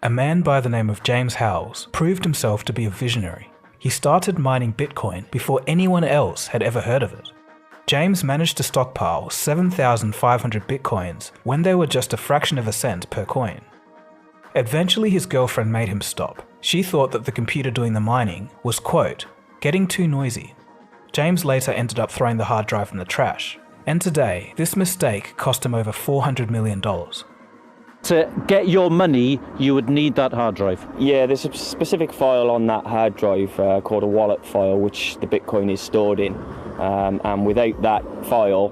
a man by the name of James Howells proved himself to be a visionary. He started mining Bitcoin before anyone else had ever heard of it. James managed to stockpile 7,500 Bitcoins when they were just a fraction of a cent per coin. Eventually his girlfriend made him stop. She thought that the computer doing the mining was, quote, getting too noisy. James later ended up throwing the hard drive in the trash, and today this mistake cost him over $400 million. To get your money, you would need that hard drive? Yeah, there's a specific file on that hard drive called a wallet file, which the Bitcoin is stored in. And without that file,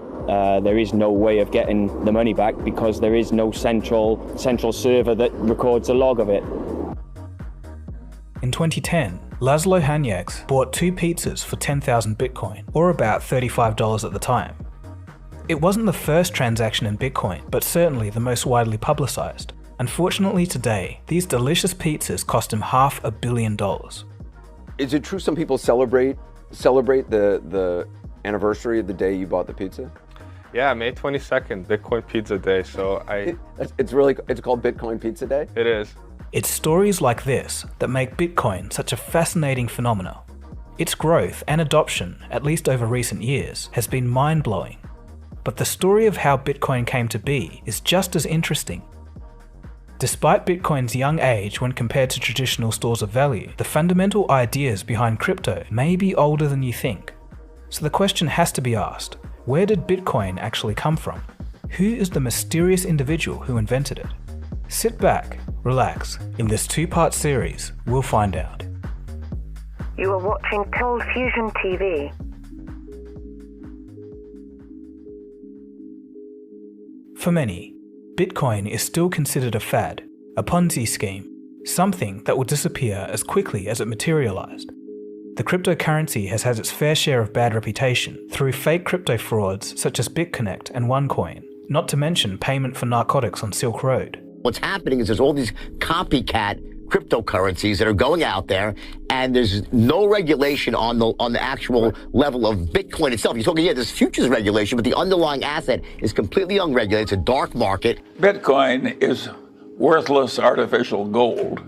there is no way of getting the money back because there is no central server that records a log of it. In 2010, Laszlo Hanyecz bought 2 pizzas for 10,000 Bitcoin, or about $35 at the time. It wasn't the first transaction in Bitcoin, but certainly the most widely publicized. Unfortunately today, these delicious pizzas cost him $500 million. Is it true some people celebrate the anniversary of the day you bought the pizza? Yeah, May 22nd, Bitcoin Pizza Day, so It's called Bitcoin Pizza Day? It is. It's stories like this that make Bitcoin such a fascinating phenomenon. Its growth and adoption, at least over recent years, has been mind-blowing. But the story of how Bitcoin came to be is just as interesting. Despite Bitcoin's young age when compared to traditional stores of value, the fundamental ideas behind crypto may be older than you think. So the question has to be asked, where did Bitcoin actually come from? Who is the mysterious individual who invented it? Sit back, relax. In this 2-part series, we'll find out. You are watching Cold Fusion TV. For many, Bitcoin is still considered a fad, a Ponzi scheme, something that will disappear as quickly as it materialized. The cryptocurrency has had its fair share of bad reputation through fake crypto frauds such as BitConnect and OneCoin, not to mention payment for narcotics on Silk Road. What's happening is there's all these copycat cryptocurrencies that are going out there, and there's no regulation on the actual level of Bitcoin itself. You're talking, there's futures regulation, but the underlying asset is completely unregulated. It's a dark market. Bitcoin is worthless artificial gold,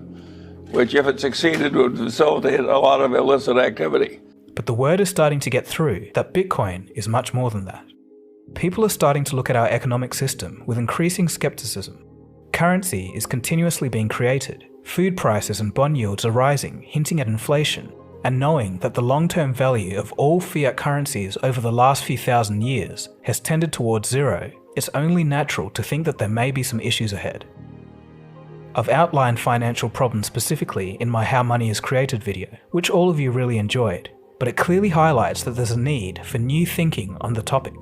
which, if it succeeded, would facilitate a lot of illicit activity. But the word is starting to get through that Bitcoin is much more than that. People are starting to look at our economic system with increasing skepticism. Currency is continuously being created. Food prices and bond yields are rising, hinting at inflation. And knowing that the long-term value of all fiat currencies over the last few thousand years has tended towards zero, it's only natural to think that there may be some issues ahead. I've outlined financial problems specifically in my How Money is Created video, which all of you really enjoyed, but it clearly highlights that there's a need for new thinking on the topic.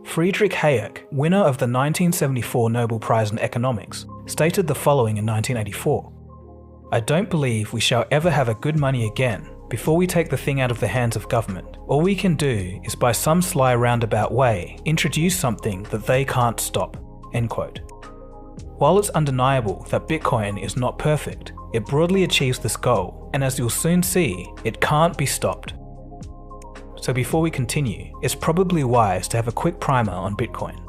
Friedrich Hayek, winner of the 1974 Nobel Prize in Economics, stated the following in 1984. "I don't believe we shall ever have a good money again before we take the thing out of the hands of government. All we can do is by some sly roundabout way introduce something that they can't stop." End quote. While it's undeniable that Bitcoin is not perfect, it broadly achieves this goal, and as you'll soon see, it can't be stopped. So before we continue, it's probably wise to have a quick primer on Bitcoin.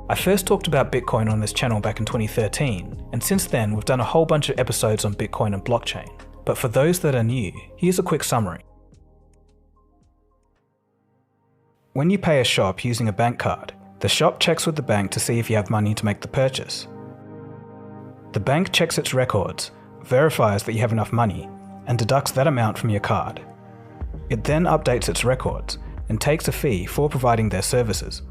I first talked about Bitcoin on this channel back in 2013, and since then we've done a whole bunch of episodes on Bitcoin and blockchain. But for those that are new, here's a quick summary. When you pay a shop using a bank card, the shop checks with the bank to see if you have money to make the purchase. The bank checks its records, verifies that you have enough money, and deducts that amount from your card. It then updates its records and takes a fee for providing their services.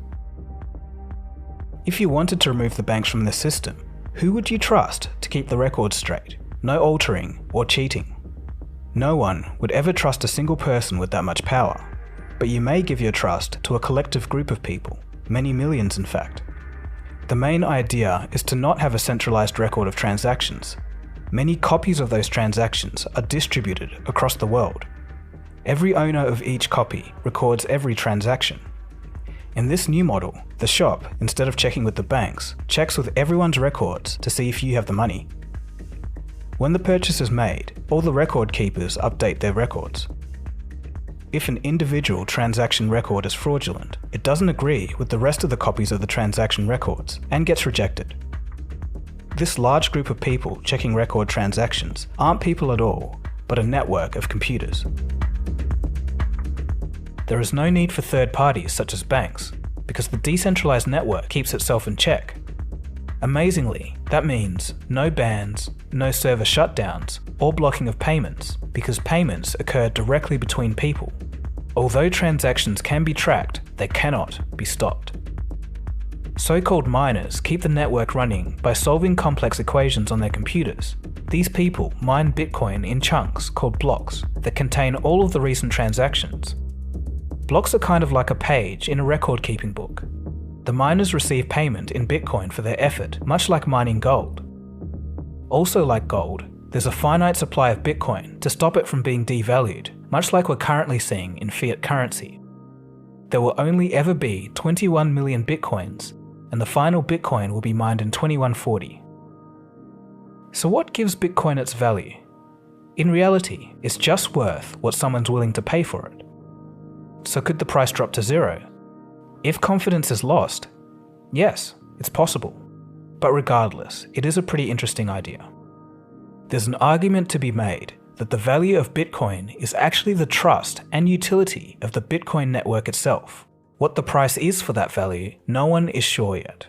If you wanted to remove the banks from the system, who would you trust to keep the records straight? No altering or cheating. No one would ever trust a single person with that much power, but you may give your trust to a collective group of people, many millions in fact. The main idea is to not have a centralized record of transactions. Many copies of those transactions are distributed across the world. Every owner of each copy records every transaction. In this new model, the shop, instead of checking with the banks, checks with everyone's records to see if you have the money. When the purchase is made, all the record keepers update their records. If an individual transaction record is fraudulent, it doesn't agree with the rest of the copies of the transaction records and gets rejected. this large group of people checking record transactions aren't people at all, but a network of computers. There is no need for third parties such as banks, because the decentralized network keeps itself in check. Amazingly, that means no bans, no server shutdowns, or blocking of payments, because payments occur directly between people. Although transactions can be tracked, they cannot be stopped. So-called miners keep the network running by solving complex equations on their computers. These people mine Bitcoin in chunks called blocks that contain all of the recent transactions. Blocks are kind of like a page in a record-keeping book. The miners receive payment in Bitcoin for their effort, much like mining gold. Also like gold, there's a finite supply of Bitcoin to stop it from being devalued, much like we're currently seeing in fiat currency. There will only ever be 21 million Bitcoins, and the final Bitcoin will be mined in 2140. So what gives Bitcoin its value? In reality, it's just worth what someone's willing to pay for it. So could the price drop to zero? If confidence is lost, yes, it's possible. But regardless, it is a pretty interesting idea. There's an argument to be made that the value of Bitcoin is actually the trust and utility of the Bitcoin network itself. What the price is for that value, no one is sure yet.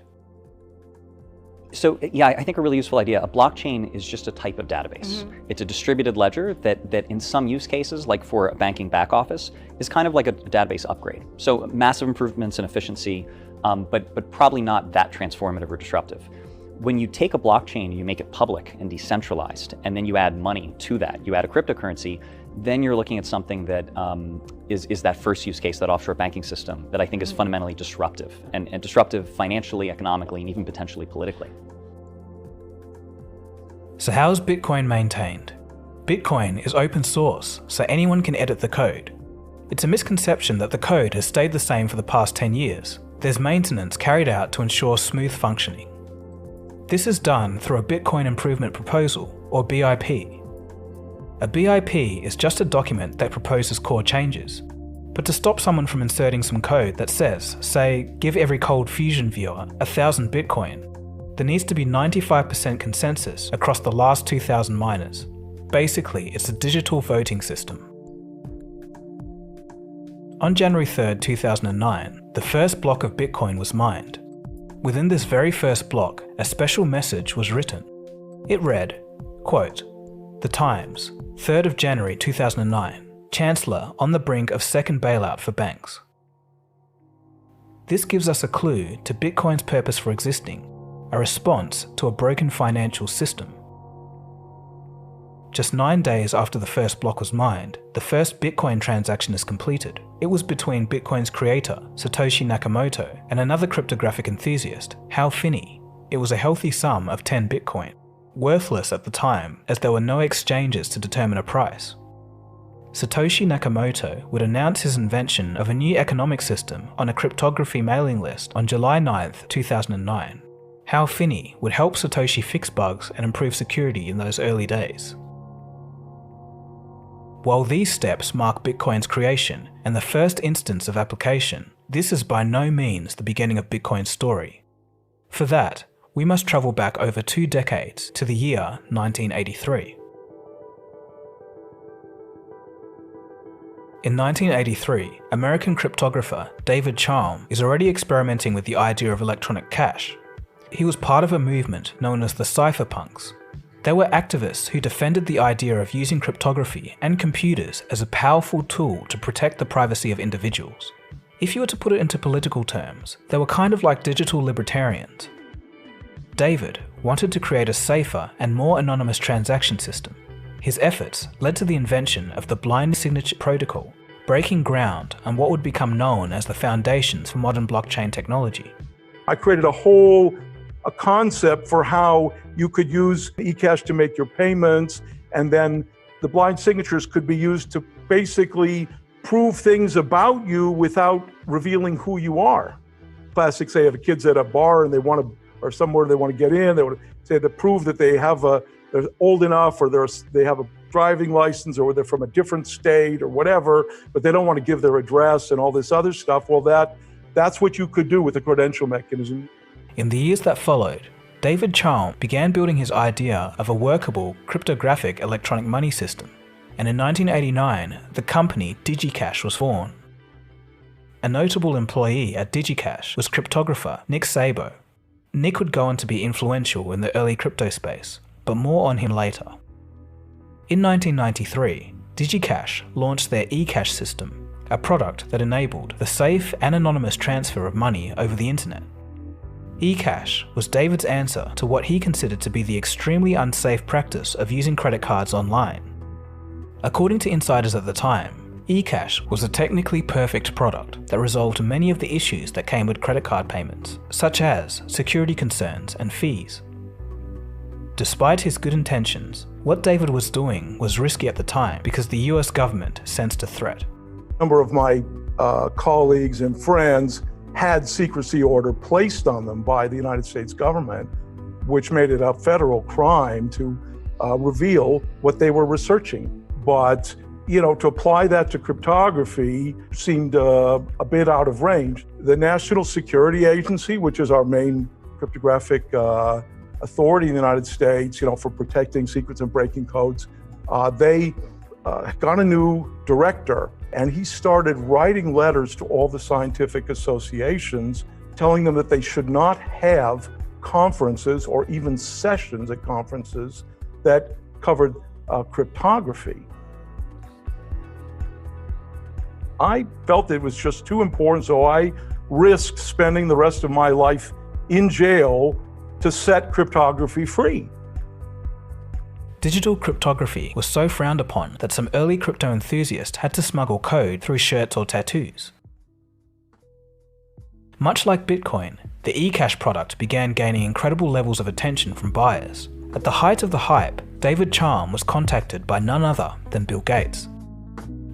So yeah, I think a really useful idea. A blockchain is just a type of database. It's a distributed ledger that in some use cases, like for a banking back office, is kind of like a database upgrade. So massive improvements in efficiency, but probably not that transformative or disruptive. When you take a blockchain, you make it public and decentralized, and then you add money to that, you add a cryptocurrency, then you're looking at something that is that first use case, that offshore banking system, that I think is fundamentally disruptive, and disruptive financially, economically, and even potentially politically. So how is Bitcoin maintained? Bitcoin is open source, so anyone can edit the code. It's a misconception that the code has stayed the same for the past 10 years. There's maintenance carried out to ensure smooth functioning. This is done through a Bitcoin Improvement Proposal, or BIP. A BIP is just a document that proposes core changes. But to stop someone from inserting some code that says, say, give every Cold Fusion viewer 1,000 Bitcoin, there needs to be 95% consensus across the last 2,000 miners. Basically, it's a digital voting system. On January 3rd, 2009, the first block of Bitcoin was mined. Within this very first block, a special message was written. It read, quote, "The Times, 3rd of January 2009, Chancellor on the brink of second bailout for banks." This gives us a clue to Bitcoin's purpose for existing, a response to a broken financial system. Just 9 days after the first block was mined, the first Bitcoin transaction is completed. It was between Bitcoin's creator, Satoshi Nakamoto, and another cryptographic enthusiast, Hal Finney. It was a healthy sum of 10 Bitcoin, worthless at the time as there were no exchanges to determine a price. Satoshi Nakamoto would announce his invention of a new economic system on a cryptography mailing list on July 9th, 2009. Hal Finney would help Satoshi fix bugs and improve security in those early days. While these steps mark Bitcoin's creation and the first instance of application, this is by no means the beginning of Bitcoin's story. For that, we must travel back over 2 decades to the year 1983. In 1983, American cryptographer David Chaum is already experimenting with the idea of electronic cash. He was part of a movement known as the cypherpunks. They were activists who defended the idea of using cryptography and computers as a powerful tool to protect the privacy of individuals. If you were to put it into political terms, they were kind of like digital libertarians. David wanted to create a safer and more anonymous transaction system. His efforts led to the invention of the blind signature protocol, breaking ground on what would become known as the foundations for modern blockchain technology. I created a concept for how you could use eCash to make your payments, and then the blind signatures could be used to basically prove things about you without revealing who you are. Classic, say, if a kid's at a bar and they want to, or somewhere they want to get in, they want to say to prove that they have they're old enough, or they have a driving license, or they're from a different state or whatever, but they don't want to give their address and all this other stuff. Well, that's what you could do with the credential mechanism. In the years that followed, David Chaum began building his idea of a workable cryptographic electronic money system, and in 1989, the company DigiCash was born. A notable employee at DigiCash was cryptographer Nick Szabo. Nick would go on to be influential in the early crypto space, but more on him later. In 1993, DigiCash launched their eCash system, a product that enabled the safe and anonymous transfer of money over the internet. eCash was David's answer to what he considered to be the extremely unsafe practice of using credit cards online. According to insiders at the time, eCash was a technically perfect product that resolved many of the issues that came with credit card payments, such as security concerns and fees. Despite his good intentions, what David was doing was risky at the time because the US government sensed a threat. A number of my colleagues and friends had secrecy order placed on them by the United States government, which made it a federal crime to reveal what they were researching. But to apply that to cryptography seemed a bit out of range. The National Security Agency, which is our main cryptographic authority in the United States, for protecting secrets and breaking codes, they got a new director, and he started writing letters to all the scientific associations, telling them that they should not have conferences or even sessions at conferences that covered cryptography. I felt it was just too important, so I risked spending the rest of my life in jail to set cryptography free. Digital cryptography was so frowned upon that some early crypto enthusiasts had to smuggle code through shirts or tattoos. Much like Bitcoin, the eCash product began gaining incredible levels of attention from buyers. At the height of the hype, David Chaum was contacted by none other than Bill Gates.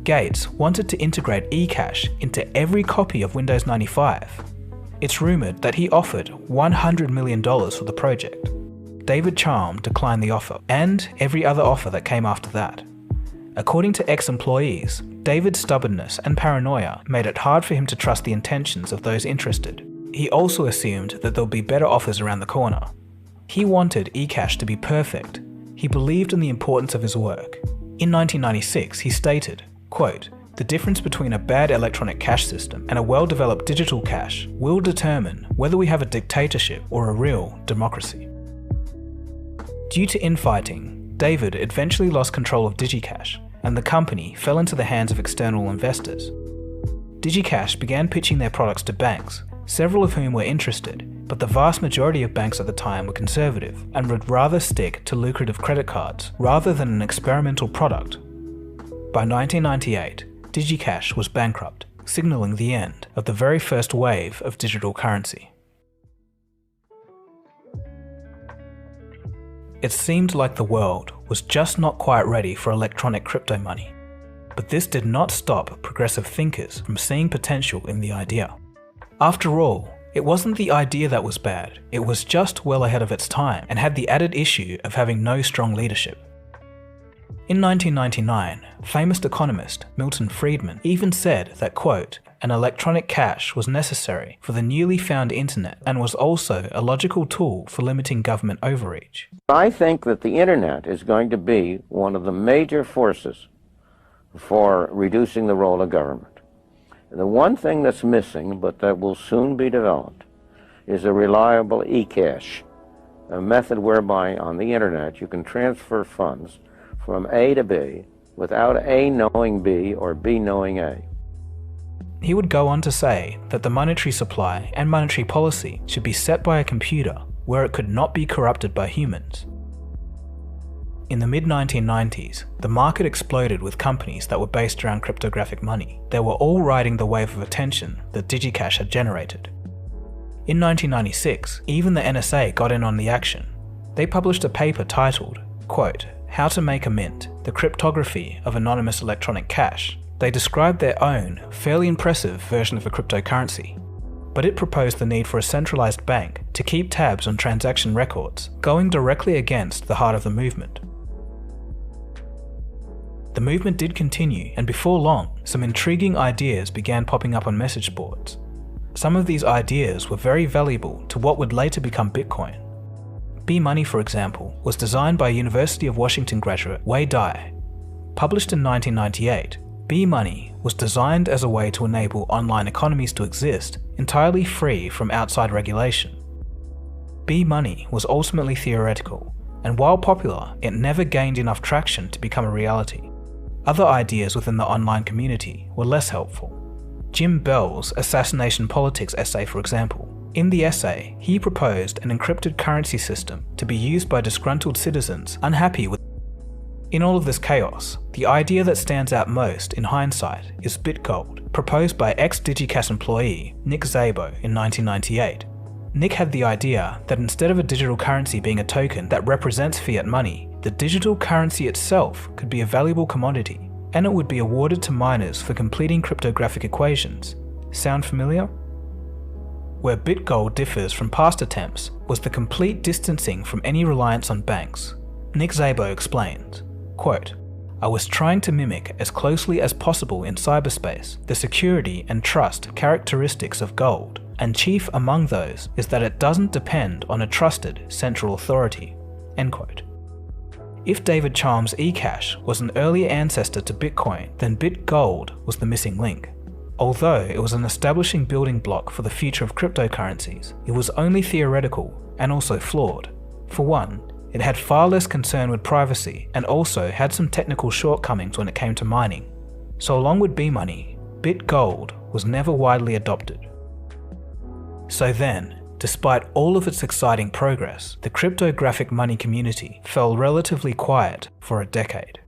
Gates wanted to integrate eCash into every copy of Windows 95. It's rumoured that he offered $100 million for the project. David Chaum declined the offer, and every other offer that came after that. According to ex-employees, David's stubbornness and paranoia made it hard for him to trust the intentions of those interested. He also assumed that there'll be better offers around the corner. He wanted eCash to be perfect. He believed in the importance of his work. In 1996, he stated, quote, "The difference between a bad electronic cash system and a well-developed digital cash will determine whether we have a dictatorship or a real democracy." Due to infighting, David eventually lost control of DigiCash, and the company fell into the hands of external investors. DigiCash began pitching their products to banks, several of whom were interested, but the vast majority of banks at the time were conservative and would rather stick to lucrative credit cards rather than an experimental product. By 1998, DigiCash was bankrupt, signaling the end of the very first wave of digital currency. It seemed like the world was just not quite ready for electronic crypto money. But this did not stop progressive thinkers from seeing potential in the idea. After all, it wasn't the idea that was bad, it was just well ahead of its time and had the added issue of having no strong leadership. In 1999, famous economist Milton Friedman even said that, quote, "An electronic cash was necessary for the newly found internet and was also a logical tool for limiting government overreach." I think that the internet is going to be one of the major forces for reducing the role of government. And the one thing that's missing, but that will soon be developed, is a reliable eCash, a method whereby on the internet you can transfer funds from A to B without A knowing B or B knowing A. He would go on to say that the monetary supply and monetary policy should be set by a computer where it could not be corrupted by humans. In the mid-1990s, the market exploded with companies that were based around cryptographic money. They were all riding the wave of attention that DigiCash had generated. In 1996, even the NSA got in on the action. They published a paper titled, quote, "How to Make a Mint, the Cryptography of Anonymous Electronic Cash." They described their own, fairly impressive version of a cryptocurrency, but it proposed the need for a centralized bank to keep tabs on transaction records, going directly against the heart of the movement. The movement did continue, and before long, some intriguing ideas began popping up on message boards. Some of these ideas were very valuable to what would later become Bitcoin. B-Money, for example, was designed by University of Washington graduate Wei Dai. Published in 1998, B-Money was designed as a way to enable online economies to exist entirely free from outside regulation. B-Money was ultimately theoretical, and while popular, it never gained enough traction to become a reality. Other ideas within the online community were less helpful. Jim Bell's Assassination Politics essay, for example. In the essay, he proposed an encrypted currency system to be used by disgruntled citizens unhappy with. In all of this chaos, the idea that stands out most in hindsight is BitGold, proposed by ex-DigiCash employee Nick Szabo in 1998. Nick had the idea that instead of a digital currency being a token that represents fiat money, the digital currency itself could be a valuable commodity, and it would be awarded to miners for completing cryptographic equations. Sound familiar? Where BitGold differs from past attempts was the complete distancing from any reliance on banks. Nick Szabo explains, quote, "I was trying to mimic as closely as possible in cyberspace the security and trust characteristics of gold, and chief among those is that it doesn't depend on a trusted central authority." End quote. If David Chaum's eCash was an earlier ancestor to Bitcoin, then BitGold was the missing link. Although it was an establishing building block for the future of cryptocurrencies, it was only theoretical and also flawed. For one, it had far less concern with privacy and also had some technical shortcomings when it came to mining. So along with B-Money, BitGold was never widely adopted. So then, despite all of its exciting progress, the cryptographic money community fell relatively quiet for a decade.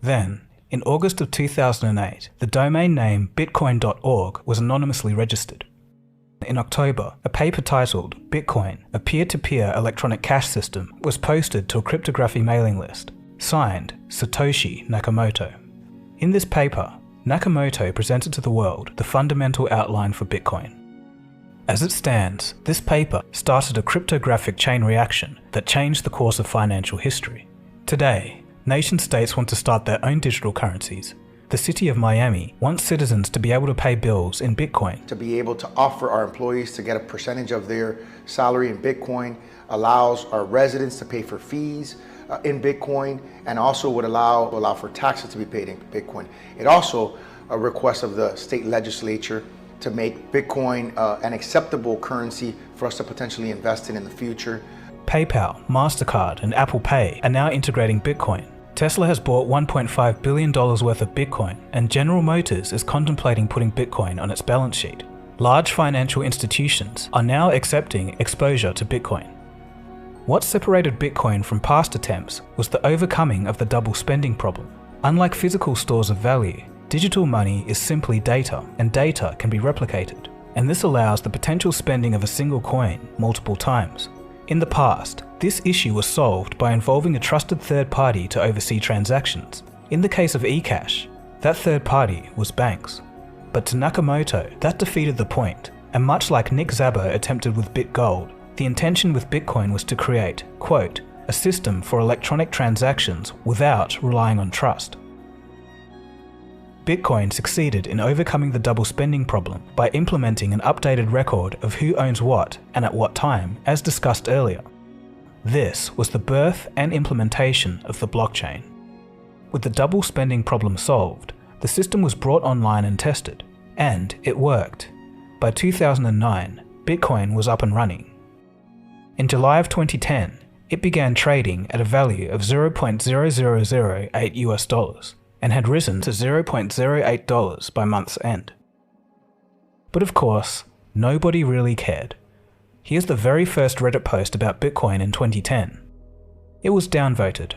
Then, in August of 2008, the domain name bitcoin.org was anonymously registered. In October, a paper titled Bitcoin, a peer-to-peer electronic cash system, was posted to a cryptography mailing list, signed Satoshi Nakamoto. In this paper, Nakamoto presented to the world the fundamental outline for Bitcoin. As it stands, this paper started a cryptographic chain reaction that changed the course of financial history. Today, nation-states want to start their own digital currencies. The city of Miami wants citizens to be able to pay bills in Bitcoin. To be able to offer our employees to get a percentage of their salary in Bitcoin allows our residents to pay for fees in Bitcoin, and also would allow for taxes to be paid in Bitcoin. It also a request of the state legislature to make Bitcoin an acceptable currency for us to potentially invest in the future. PayPal, MasterCard, and Apple Pay are now integrating Bitcoin. Tesla has bought $1.5 billion worth of Bitcoin, and General Motors is contemplating putting Bitcoin on its balance sheet. Large financial institutions are now accepting exposure to Bitcoin. What separated Bitcoin from past attempts was the overcoming of the double spending problem. Unlike physical stores of value, digital money is simply data, and data can be replicated, and this allows the potential spending of a single coin multiple times. In the past, this issue was solved by involving a trusted third party to oversee transactions. In the case of eCash, that third party was banks. But to Nakamoto, that defeated the point, and much like Nick Szabo attempted with BitGold, the intention with Bitcoin was to create, quote, a system for electronic transactions without relying on trust. Bitcoin succeeded in overcoming the double spending problem by implementing an updated record of who owns what and at what time, as discussed earlier. This was the birth and implementation of the blockchain. With the double spending problem solved, the system was brought online and tested, and it worked. By 2009, Bitcoin was up and running. In July of 2010, it began trading at a value of $0.0008 US, and had risen to $0.08 by month's end. But of course, nobody really cared. Here's the very first Reddit post about Bitcoin in 2010. It was downvoted.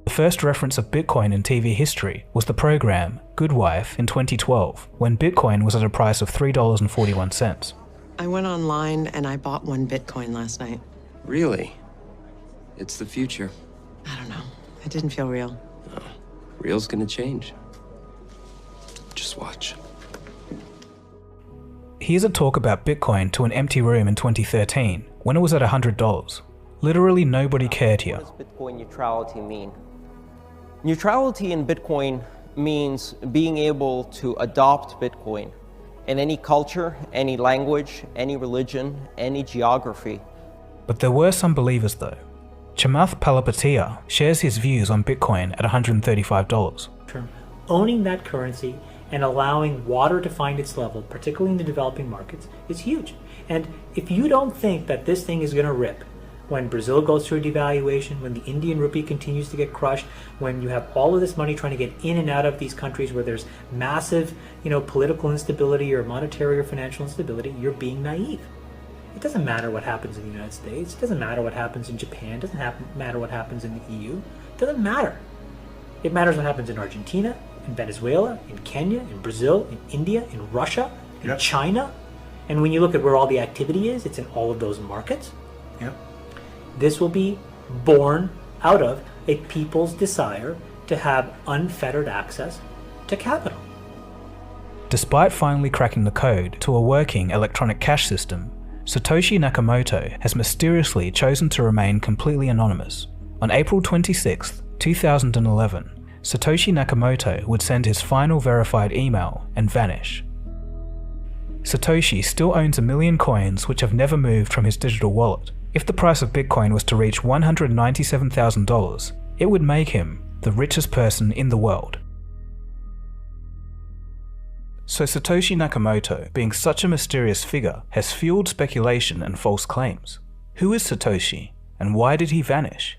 The first reference of Bitcoin in TV history was the program Good Wife in 2012, when Bitcoin was at a price of $3.41. I went online and I bought 1 Bitcoin last night. Really? It's the future. I don't know. It didn't feel real. Real's gonna change. Just watch. Here's a talk about Bitcoin to an empty room in 2013, when it was at $100. Literally nobody cared here. What does Bitcoin neutrality mean? Neutrality in Bitcoin means being able to adopt Bitcoin in any culture, any language, any religion, any geography. But there were some believers though. Chamath Palihapitiya shares his views on Bitcoin at $135. Owning that currency and allowing water to find its level, particularly in the developing markets, is huge. And if you don't think that this thing is going to rip, when Brazil goes through a devaluation, when the Indian rupee continues to get crushed, when you have all of this money trying to get in and out of these countries where there's massive, political instability or monetary or financial instability, you're being naive. It doesn't matter what happens in the United States. It doesn't matter what happens in Japan. It doesn't matter what happens in the EU. It doesn't matter. It matters what happens in Argentina, in Venezuela, in Kenya, in Brazil, in India, in Russia, in China. And when you look at where all the activity is, it's in all of those markets. Yep. This will be born out of a people's desire to have unfettered access to capital. Despite finally cracking the code to a working electronic cash system, Satoshi Nakamoto has mysteriously chosen to remain completely anonymous. On April 26, 2011, Satoshi Nakamoto would send his final verified email and vanish. Satoshi still owns 1 million coins which have never moved from his digital wallet. If the price of Bitcoin was to reach $197,000, it would make him the richest person in the world. So Satoshi Nakamoto, being such a mysterious figure, has fueled speculation and false claims. Who is Satoshi, and why did he vanish?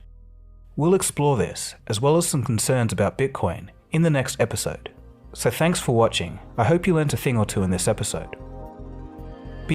We'll explore this, as well as some concerns about Bitcoin, in the next episode. So thanks for watching. I hope you learned a thing or two in this episode.